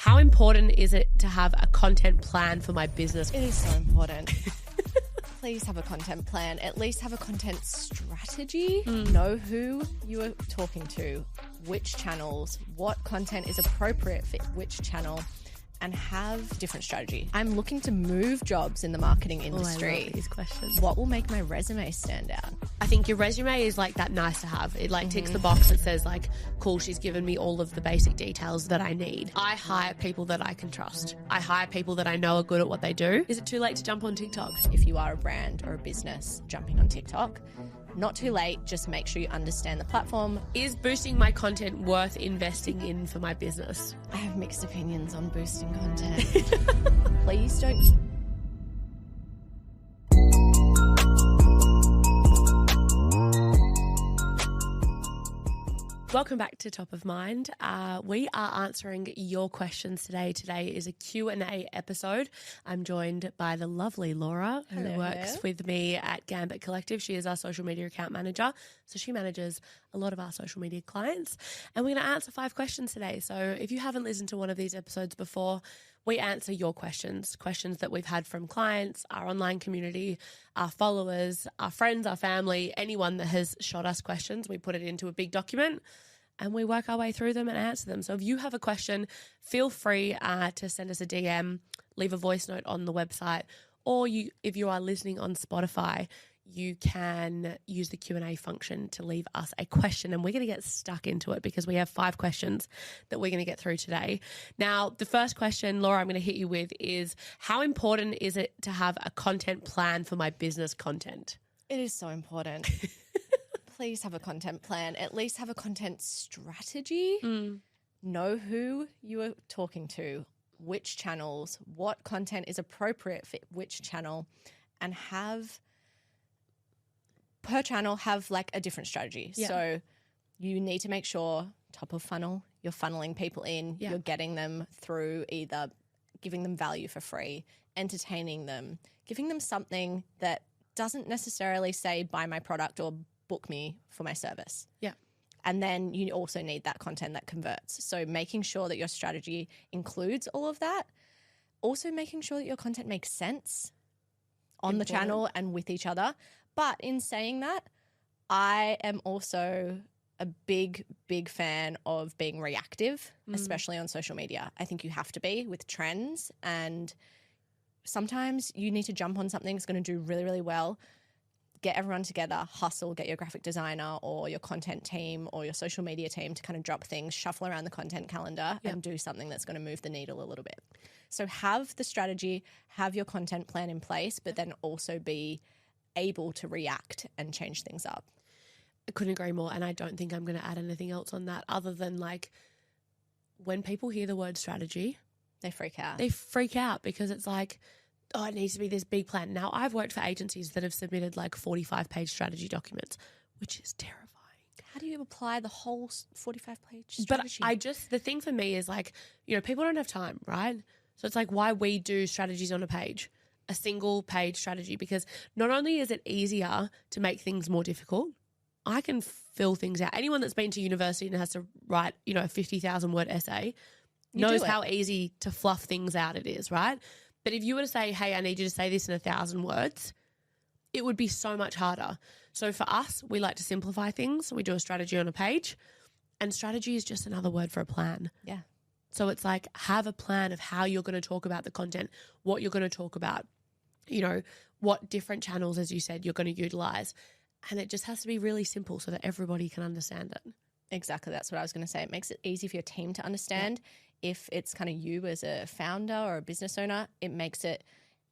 How important is it to have a content plan for my business? It is so important. Please have a content plan. At least have a content strategy. Know who you are talking to, which channels, what content is appropriate for which channel, and have different strategy. I'm looking to move jobs in the marketing industry. I love these questions. What will make my resume stand out? I think your resume is like that nice to have. It like ticks the box that says like, cool, she's given me all of the basic details that I need. I hire people that I can trust. I hire people that I know are good at what they do. Is it too late to jump on TikTok? If you are a brand or a business jumping on TikTok, not too late. Just make sure you understand the platform. Is boosting my content worth investing in for my business? I have mixed opinions on boosting content. Please don't. Welcome back to Top of Mind. We are answering your questions today. Today is a Q&A episode. I'm joined by the lovely Laura, who works with me at Gambit Collective. She is our social media account manager, so she manages a lot of our social media clients. And we're going to answer 5 questions today. So if you haven't listened to one of these episodes before, we answer your questions that we've had from clients, our online community, our followers, our friends, our family, anyone that has shot us questions. We put it into a big document and we work our way through them and answer them. So if you have a question, feel free to send us a DM, leave a voice note on the website, or if you are listening on Spotify, you can use the Q&A function to leave us a question, and we're going to get stuck into it because we have 5 questions that we're going to get through today. Now, the first question, Laura, I'm going to hit you with is, how important is it to have a content plan for my business content? It is so important. Please have a content plan. At least have a content strategy. Know who you are talking to, which channels, what content is appropriate for which channel, and have per channel have like a different strategy. Yeah. So you need to make sure top of funnel, you're funneling people in, you're getting them through either giving them value for free, entertaining them, giving them something that doesn't necessarily say buy my product or book me for my service. Yeah. And then you also need that content that converts. So making sure that your strategy includes all of that. Also making sure that your content makes sense on the channel and with each other. But in saying that, I am also a big, big fan of being reactive, especially on social media. I think you have to be with trends, and sometimes you need to jump on something that's going to do really, really well, get everyone together, hustle, get your graphic designer or your content team or your social media team to kind of drop things, shuffle around the content calendar and do something that's going to move the needle a little bit. So have the strategy, have your content plan in place, but then also be able to react and change things up. I couldn't agree more, and I don't think I'm going to add anything else on that other than like when people hear the word strategy, they freak out. They freak out because it's like, oh, it needs to be this big plan. Now, I've worked for agencies that have submitted like 45-page strategy documents, which is terrifying. How do you apply the whole 45-page strategy? But the thing for me is like, people don't have time, right? So it's like why we do strategies on a page. A single page strategy, because not only is it easier to make things more difficult, I can fill things out. Anyone that's been to university and has to write, a 50,000 word essay knows how easy to fluff things out it is, right? But if you were to say, hey, I need you to say this in 1,000 words, it would be so much harder. So for us, we like to simplify things. We do a strategy on a page, and strategy is just another word for a plan. Yeah. So it's like have a plan of how you're going to talk about the content, what you're going to talk about, what different channels, as you said, you're going to utilize. And it just has to be really simple so that everybody can understand it. Exactly. That's what I was going to say. It makes it easy for your team to understand. Yeah. If it's kind of you as a founder or a business owner, it makes it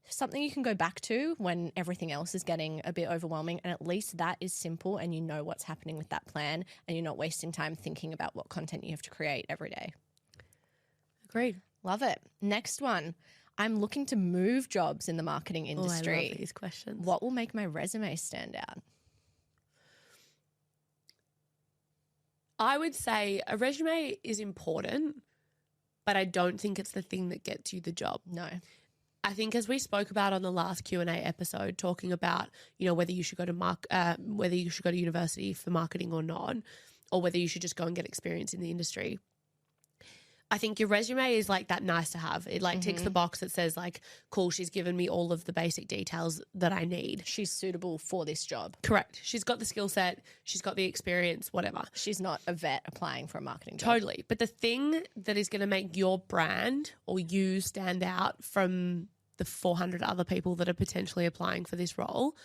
something you can go back to when everything else is getting a bit overwhelming. And at least that is simple and you know what's happening with that plan and you're not wasting time thinking about what content you have to create every day. Agreed. Love it. Next one. I'm looking to move jobs in the marketing industry. I love these questions. What will make my resume stand out? I would say a resume is important, but I don't think it's the thing that gets you the job. No. I think as we spoke about on the last Q&A episode, talking about, whether you should go to university for marketing or not, or whether you should just go and get experience in the industry. I think your resume is like that nice to have. It like ticks the box that says like, cool, she's given me all of the basic details that I need. She's suitable for this job. Correct. She's got the skill set. She's got the experience, whatever. She's not a vet applying for a marketing job. Totally. But the thing that is going to make your brand or you stand out from the 400 other people that are potentially applying for this role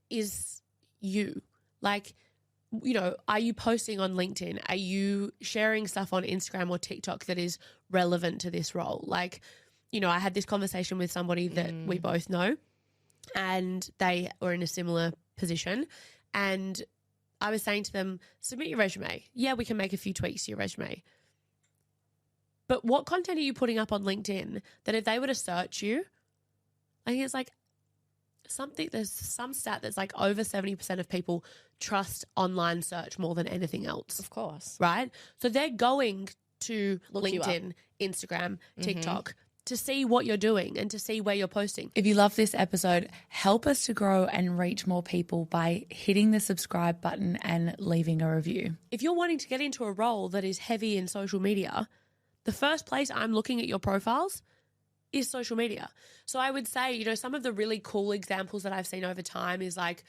is you. Like, you know, are you posting on LinkedIn? Are you sharing stuff on Instagram or TikTok that is relevant to this role? Like, you know, I had this conversation with somebody that we both know and they were in a similar position. And I was saying to them, submit your resume. Yeah, we can make a few tweaks to your resume. But what content are you putting up on LinkedIn that if they were to search you, I think it's like there's some stat that's like over 70% of people trust online search more than anything else. Of course. Right? So they're going to LinkedIn, Instagram, TikTok to see what you're doing and to see where you're posting. If you love this episode, help us to grow and reach more people by hitting the subscribe button and leaving a review. If you're wanting to get into a role that is heavy in social media, the first place I'm looking at your profiles is social media. So I would say, you know, some of the really cool examples that I've seen over time is like,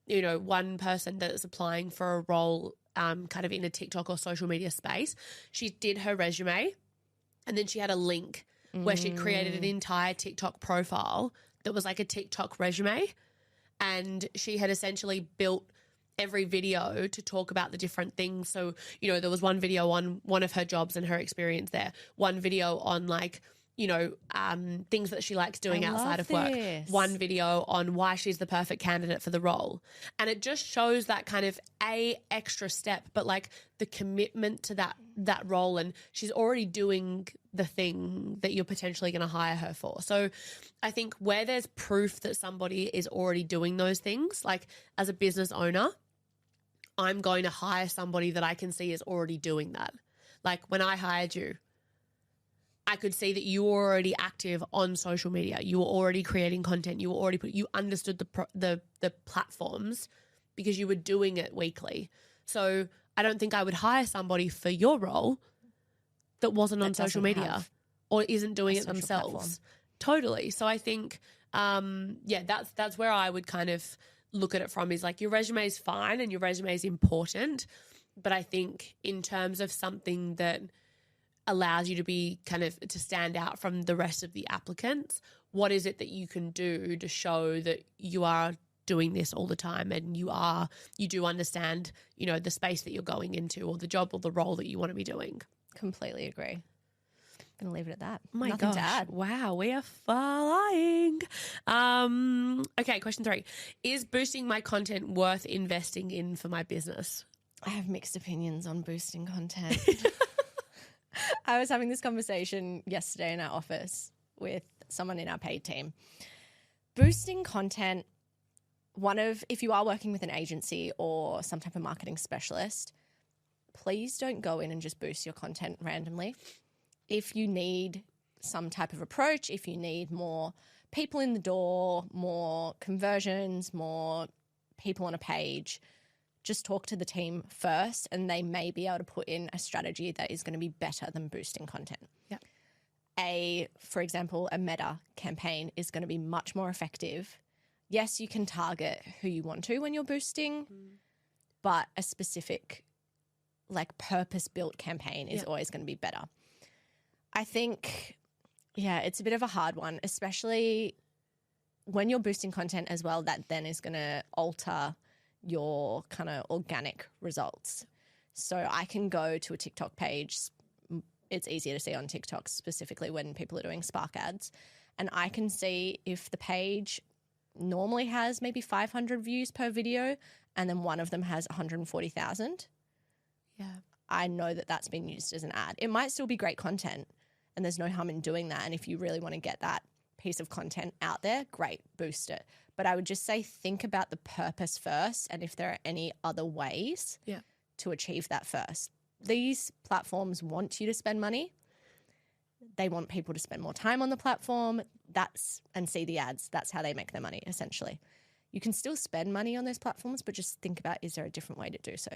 you know, one person that's applying for a role kind of in a TikTok or social media space. She did her resume and then she had a link where she created an entire TikTok profile that was like a TikTok resume. And she had essentially built every video to talk about the different things. So, you know, there was one video on one of her jobs and her experience there, one video on like, you know, things that she likes doing outside of work, one video on why she's the perfect candidate for the role. And it just shows that kind of extra step, but like the commitment to that role, and she's already doing the thing that you're potentially going to hire her for. So I think where there's proof that somebody is already doing those things, like as a business owner, I'm going to hire somebody that I can see is already doing that. Like when I hired you, I could see that you were already active on social media. You were already creating content. You were already you understood the platforms because you were doing it weekly. So I don't think I would hire somebody for your role that wasn't on social media or isn't doing it themselves. Platform. Totally. So I think, that's where I would kind of look at it from is like your resume is fine and your resume is important. But I think in terms of something that allows you to be kind of to stand out from the rest of the applicants, what is it that you can do to show that you are doing this all the time and you do understand, you know, the space that you're going into or the job or the role that you want to be doing. Completely agree. I'm going to leave it at that. Oh my Nothing gosh. to add. Wow, we are flying. Okay, question 3. Is boosting my content worth investing in for my business? I have mixed opinions on boosting content. I was having this conversation yesterday in our office with someone in our paid team. Boosting content, if you are working with an agency or some type of marketing specialist, please don't go in and just boost your content randomly. If you need some type of approach, if you need more people in the door, more conversions, more people on a page, just talk to the team first and they may be able to put in a strategy that is going to be better than boosting content. Yeah. For example, a Meta campaign is going to be much more effective. Yes, you can target who you want to when you're boosting, but a specific like purpose-built campaign is always going to be better. I think, it's a bit of a hard one, especially when you're boosting content as well, that then is going to alter your kind of organic results. So I can go to a TikTok page. It's easier to see on TikTok, specifically when people are doing Spark ads. And I can see if the page normally has maybe 500 views per video and then one of them has 140,000. Yeah. I know that that's been used as an ad. It might still be great content and there's no harm in doing that. And if you really want to get that piece of content out there, great, boost it. But I would just say think about the purpose first and if there are any other ways to achieve that first. These platforms want you to spend money. They want people to spend more time on the platform and see the ads. That's how they make their money, essentially. You can still spend money on those platforms, but just think about, is there a different way to do so?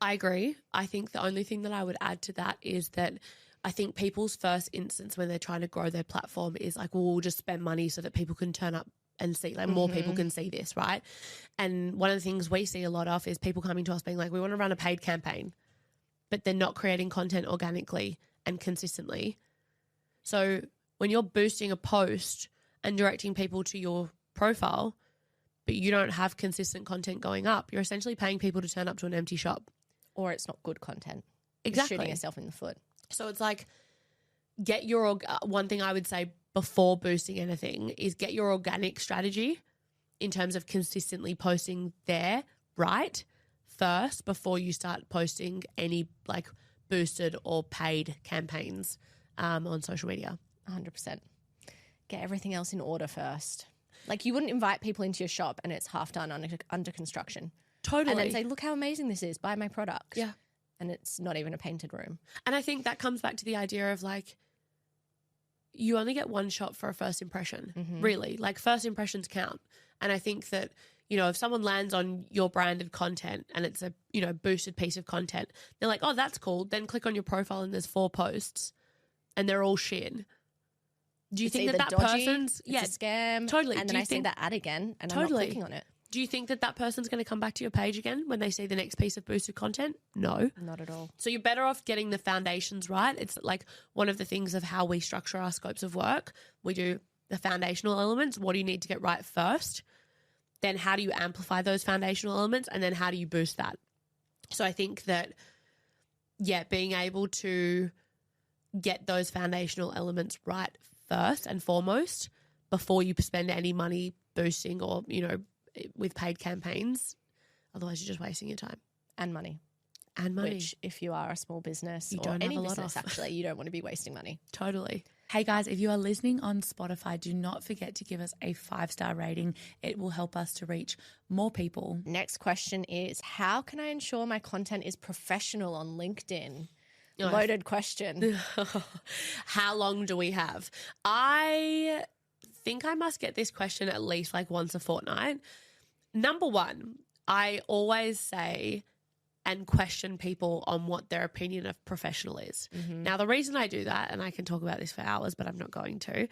I agree. I think the only thing that I would add to that is that I think people's first instance when they're trying to grow their platform is like, well, we'll just spend money so that people can turn up and see, like more people can see this, right? And one of the things we see a lot of is people coming to us being like, we want to run a paid campaign, but they're not creating content organically and consistently. So when you're boosting a post and directing people to your profile, but you don't have consistent content going up, you're essentially paying people to turn up to an empty shop. Or it's not good content. Exactly. You're shooting yourself in the foot. So it's like, get your one thing I would say before boosting anything is get your organic strategy in terms of consistently posting there right first before you start posting any like boosted or paid campaigns on social media. 100%. Get everything else in order first. Like you wouldn't invite people into your shop and it's half done under construction. Totally. And then say, look how amazing this is. Buy my product. Yeah. And it's not even a painted room. And I think that comes back to the idea of like, you only get one shot for a first impression, really. Like first impressions count. And I think that, you know, if someone lands on your branded content and it's a, you know, boosted piece of content, they're like, oh, that's cool. Then click on your profile and there's 4 posts and they're all shit. Do you It's think that dodgy, person's... it's a scam. Totally. And then I see that ad again and I'm not clicking on it. Do you think that person's going to come back to your page again when they see the next piece of boosted content? No. Not at all. So you're better off getting the foundations right. It's like one of the things of how we structure our scopes of work. We do the foundational elements. What do you need to get right first? Then how do you amplify those foundational elements? And then how do you boost that? So I think that, yeah, being able to get those foundational elements right first and foremost before you spend any money boosting or, you know, with paid campaigns. Otherwise, you're just wasting your time. And money. And money. Which, if you are a small business you or don't any have a lot business, of. actually, you don't want to be wasting money. Totally. Hey guys, if you are listening on Spotify, do not forget to give us a 5-star rating. It will help us to reach more people. Next question is, how can I ensure my content is professional on LinkedIn? Oh, Loaded question. How long do we have? I think I must get this question at least like once a fortnight. Number one, I always say and question people on what their opinion of professional is. Now, the reason I do that, and I can talk about this for hours, but I'm not going to,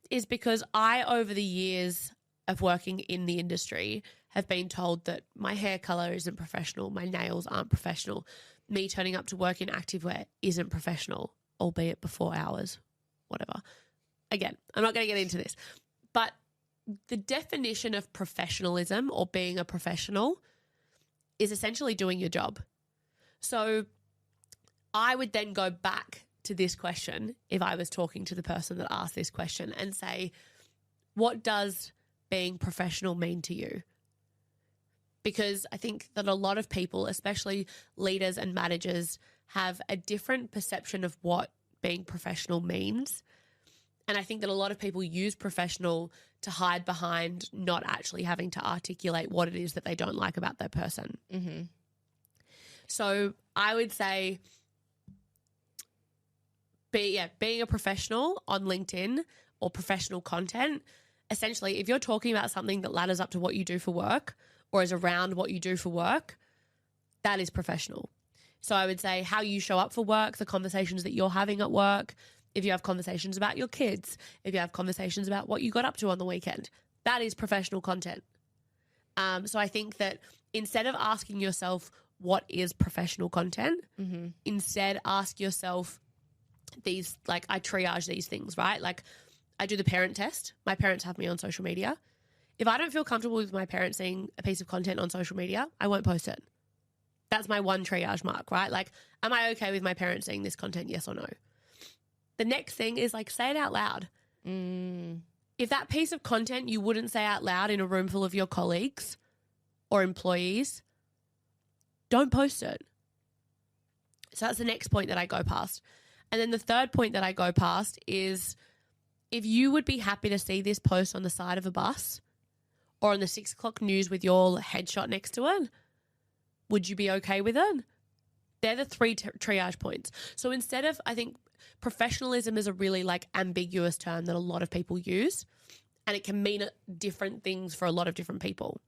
is because I, over the years of working in the industry, have been told that my hair color isn't professional, my nails aren't professional, me turning up to work in activewear isn't professional, albeit before hours, whatever. Again, I'm not going to get into this, but the definition of professionalism or being a professional is essentially doing your job. So I would then go back to this question if I was talking to the person that asked this question and say, what does being professional mean to you? Because I think that a lot of people, especially leaders and managers, have a different perception of what being professional means. And I think that a lot of people use professional to hide behind not actually having to articulate what it is that they don't like about their person. So I would say being a professional on LinkedIn or professional content, essentially if you're talking about something that ladders up to what you do for work or is around what you do for work, that is professional. So I would say how you show up for work, the conversations that you're having at work, if you have conversations about your kids, if you have conversations about what you got up to on the weekend, that is professional content. So I think that instead of asking yourself what is professional content, instead ask yourself these, like I triage these things, right? Like I do the parent test. My parents have me on social media. If I don't feel comfortable with my parents seeing a piece of content on social media, I won't post it. That's my one triage mark, right? Like, am I okay with my parents seeing this content? Yes or no? The next thing is like, say it out loud. If that piece of content you wouldn't say out loud in a room full of your colleagues or employees, don't post it. So that's the next point that I go past. And then the third point that I go past is if you would be happy to see this post on the side of a bus or on the 6 o'clock news with your headshot next to it, would you be okay with it? They're the 3 triage points. So instead of, I think professionalism is a really like ambiguous term that a lot of people use and it can mean different things for a lot of different people.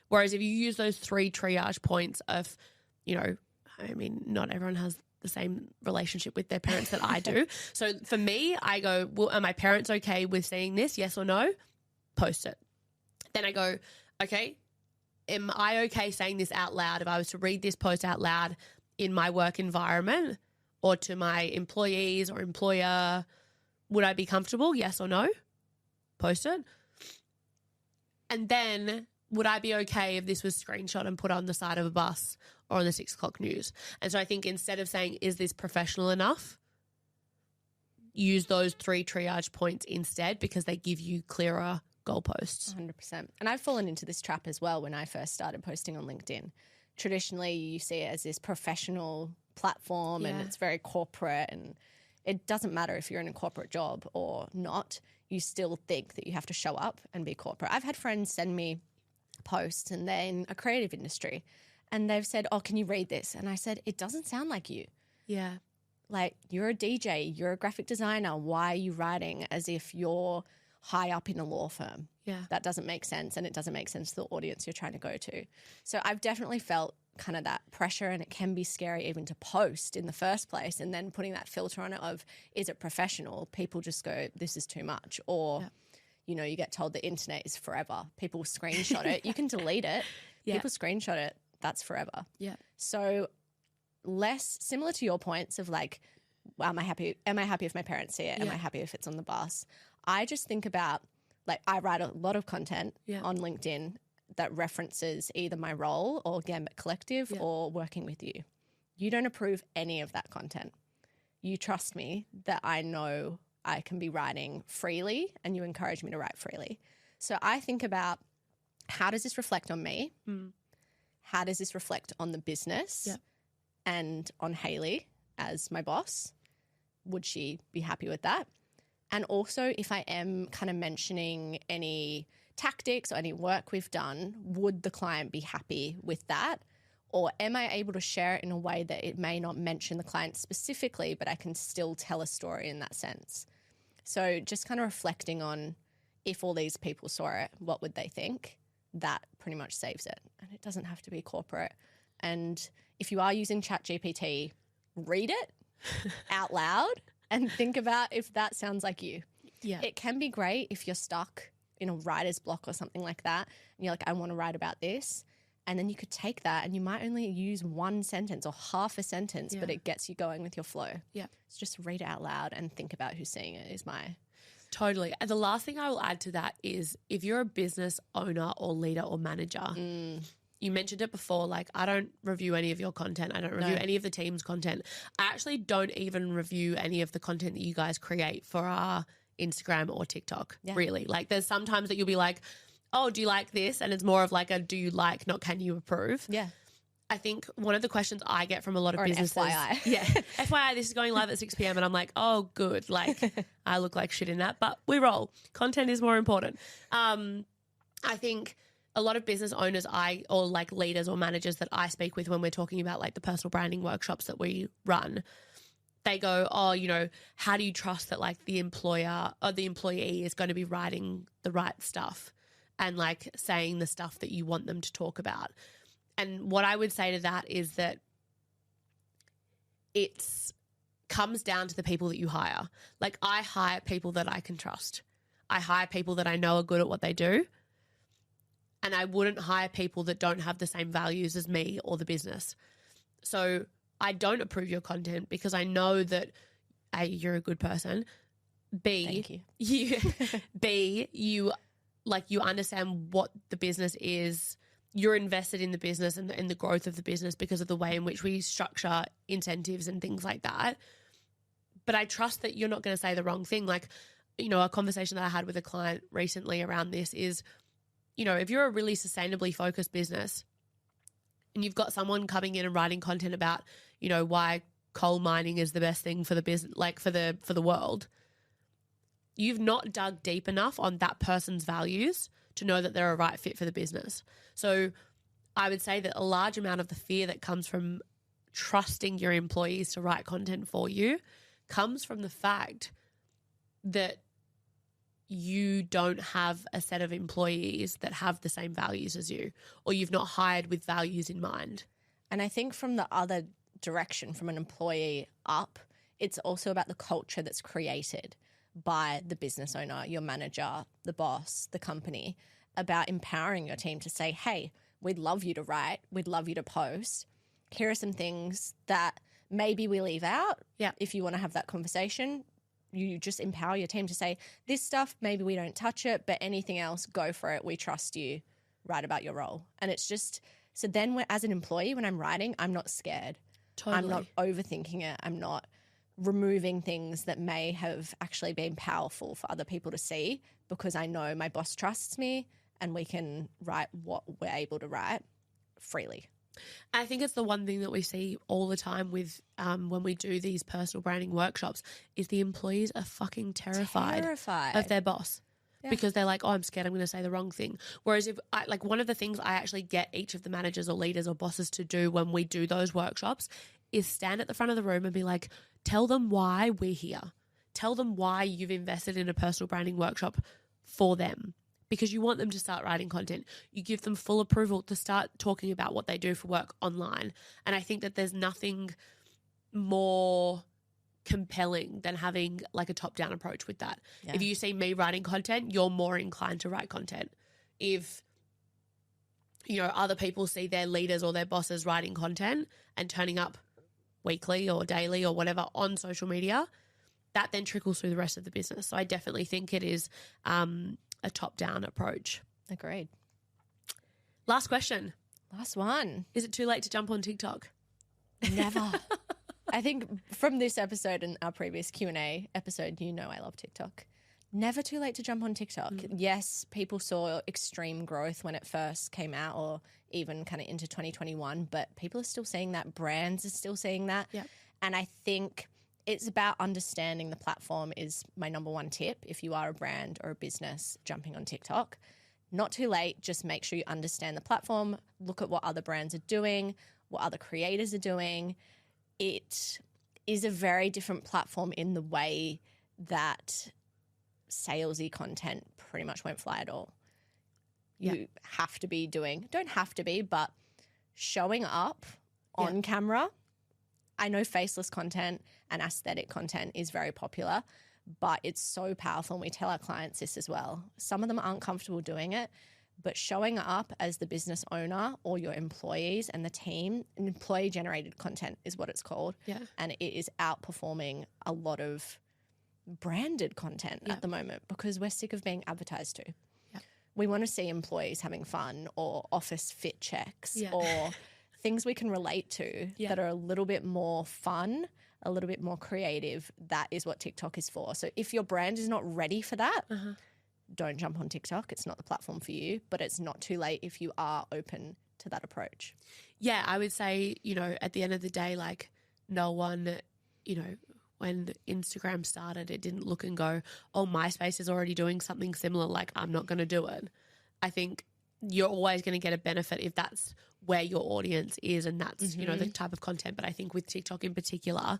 Whereas if you use those 3 triage points of, you know, I mean, not everyone has the same relationship with their parents that I do. So for me, I go, well, are my parents okay with seeing this? Yes or no? Post it. Then I go, okay, am I okay saying this out loud? If I was to read this post out loud in my work environment or to my employees or employer, would I be comfortable? Yes or no? Post it. And then would I be okay if this was screenshot and put on the side of a bus or on the 6 o'clock news? And so I think instead of saying, is this professional enough? Use those 3 triage points instead because they give you clearer goalposts. 100%. And I've fallen into this trap as well when I first started posting on LinkedIn. Traditionally, you see it as this professional platform and it's very corporate, and it doesn't matter if you're in a corporate job or not. You still think that you have to show up and be corporate. I've had friends send me posts and they're in a creative industry and they've said, oh, can you read this? And I said, it doesn't sound like you. Yeah. Like, you're a DJ, you're a graphic designer. Why are you writing as if you're high up in a law firm? Yeah. That doesn't make sense, and it doesn't make sense to the audience you're trying to go to. So I've definitely felt kind of that pressure, and it can be scary even to post in the first place, and then putting that filter on it of, is it professional? People just go, this is too much. Or, you know, you get told the internet is forever. People screenshot it. You can delete it. People screenshot it. That's forever. Yeah. So less similar to your points of like, am I happy if my parents see it? Am I happy if it's on the bus? I just think about, like, I write a lot of content on LinkedIn that references either my role or Gambit Collective or working with you. You don't approve any of that content. You trust me that I know I can be writing freely, and you encourage me to write freely. So I think about, how does this reflect on me? How does this reflect on the business and on Hayley as my boss? Would she be happy with that? And also, if I am kind of mentioning any tactics or any work we've done, would the client be happy with that? Or am I able to share it in a way that it may not mention the client specifically, but I can still tell a story in that sense? So just kind of reflecting on, if all these people saw it, what would they think? That pretty much saves it. And it doesn't have to be corporate. And if you are using ChatGPT, read it out loud and think about if that sounds like you. Yeah. It can be great if you're stuck in a writer's block or something like that, and you're like, I want to write about this. And then you could take that, and you might only use 1 sentence or half a sentence, but it gets you going with your flow. Yeah. So just read it out loud and think about who's seeing it is my... Totally. And the last thing I will add to that is, if you're a business owner or leader or manager, you mentioned it before, like, I don't review any of your content. I don't review any of the team's content. I actually don't even review any of the content that you guys create for our Instagram or TikTok, really. Like, there's sometimes that you'll be like, oh, do you like this? And it's more of like a do you like, not can you approve. Yeah. I think one of the questions I get from a lot of businesses. FYI. Yeah. FYI, this is going live at 6 p.m. and I'm like, oh, good. Like, I look like shit in that, but we roll. Content is more important. I think a lot of business owners or like leaders or managers that I speak with when we're talking about like the personal branding workshops that we run, they go, oh, you know, how do you trust that like the employer or the employee is going to be writing the right stuff and like saying the stuff that you want them to talk about? And what I would say to that is that it comes down to the people that you hire. Like, I hire people that I can trust. I hire people that I know are good at what they do. And I wouldn't hire people that don't have the same values as me or the business. So I don't approve your content because I know that A, you're a good person. B, Thank you. you understand what the business is. You're invested in the business and in the growth of the business because of the way in which we structure incentives and things like that. But I trust that you're not going to say the wrong thing. Like, you know, a conversation that I had with a client recently around this is, you know, if you're a really sustainably focused business and you've got someone coming in and writing content about, you know, why coal mining is the best thing for the business, like for the world, you've not dug deep enough on that person's values to know that they're a right fit for the business. So I would say that a large amount of the fear that comes from trusting your employees to write content for you comes from the fact that you don't have a set of employees that have the same values as you, or you've not hired with values in mind. And I think from the other direction from an employee up. It's also about the culture that's created by the business owner, your manager, the boss, the company, about empowering your team to say, hey, we'd love you to write, we'd love you to post. Here are some things that maybe we leave out. Yeah. If you want to have that conversation, you just empower your team to say, this stuff, maybe we don't touch it, but anything else, go for it. We trust you. Write about your role. And it's just, so then as an employee, when I'm writing, I'm not scared. Totally. I'm not overthinking it. I'm not removing things that may have actually been powerful for other people to see, because I know my boss trusts me and we can write what we're able to write freely. I think it's the one thing that we see all the time with when we do these personal branding workshops is the employees are fucking terrified of their boss. Yeah. Because they're like, oh, I'm scared I'm going to say the wrong thing. Whereas if one of the things I actually get each of the managers or leaders or bosses to do when we do those workshops is stand at the front of the room and be like, tell them why we're here. Tell them why you've invested in a personal branding workshop for them, because you want them to start writing content. You give them full approval to start talking about what they do for work online. And I think that there's nothing more compelling than having like a top-down approach with that. Yeah. If you see me writing content, you're more inclined to write content. If, you know, other people see their leaders or their bosses writing content and turning up weekly or daily or whatever on social media, that then trickles through the rest of the business. So I definitely think it is a top-down approach. Agreed. Last question. Last one. Is it too late to jump on TikTok? Never. I think from this episode and our previous Q&A episode, you know I love TikTok. Never too late to jump on TikTok. Yes, people saw extreme growth when it first came out, or even kind of into 2021, but people are still seeing that. Brands are still seeing that. Yep. And I think it's about understanding the platform is my number one tip. If you are a brand or a business jumping on TikTok, not too late. Just make sure you understand the platform. Look at what other brands are doing, what other creators are doing. It is a very different platform in the way that salesy content pretty much won't fly at all. You have to be don't have to be, but showing up on camera. I know faceless content and aesthetic content is very popular, but it's so powerful, and we tell our clients this as well. Some of them aren't comfortable doing it, but showing up as the business owner or your employees and the team, employee-generated content is what it's called, and it is outperforming a lot of branded content at the moment because we're sick of being advertised to. We want to see employees having fun or office fit checks or things we can relate to that are a little bit more fun, a little bit more creative. That is what TikTok is for. So if your brand is not ready for that, don't jump on TikTok. It's not the platform for you, but it's not too late if you are open to that approach. Yeah, I would say, you know, at the end of the day, like no one, you know, when Instagram started, it didn't look and go, oh, MySpace is already doing something similar, like I'm not going to do it. I think you're always going to get a benefit if that's where your audience is and that's, you know, the type of content. But I think with TikTok in particular,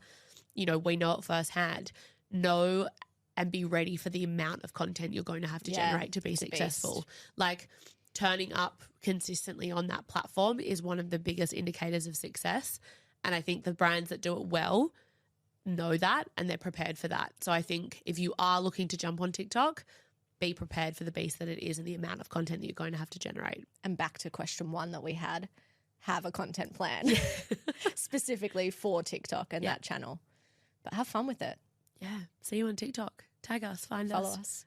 you know, we know it firsthand. Know and be ready for the amount of content you're going to have to generate to be successful. Like turning up consistently on that platform is one of the biggest indicators of success. And I think the brands that do it well know that and they're prepared for that. So I think if you are looking to jump on TikTok, be prepared for the beast that it is and the amount of content that you're going to have to generate. And back to question one that we had, have a content plan specifically for TikTok and that channel. But have fun with it. Yeah. See you on TikTok. Tag us, Follow us.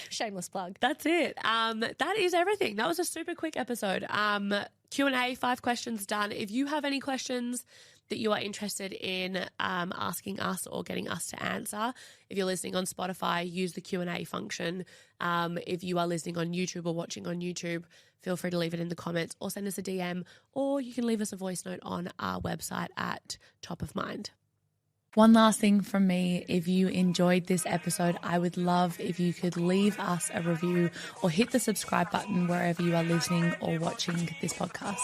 Shameless plug. That's it. That is everything. That was a super quick episode. Q&A, 5 questions done. If you have any questions that you are interested in asking us or getting us to answer, if you're listening on Spotify, use the Q&A function. If you are listening on YouTube or watching on YouTube, feel free to leave it in the comments or send us a DM, or you can leave us a voice note on our website at Top of Mind. One last thing from me, if you enjoyed this episode, I would love if you could leave us a review or hit the subscribe button wherever you are listening or watching this podcast.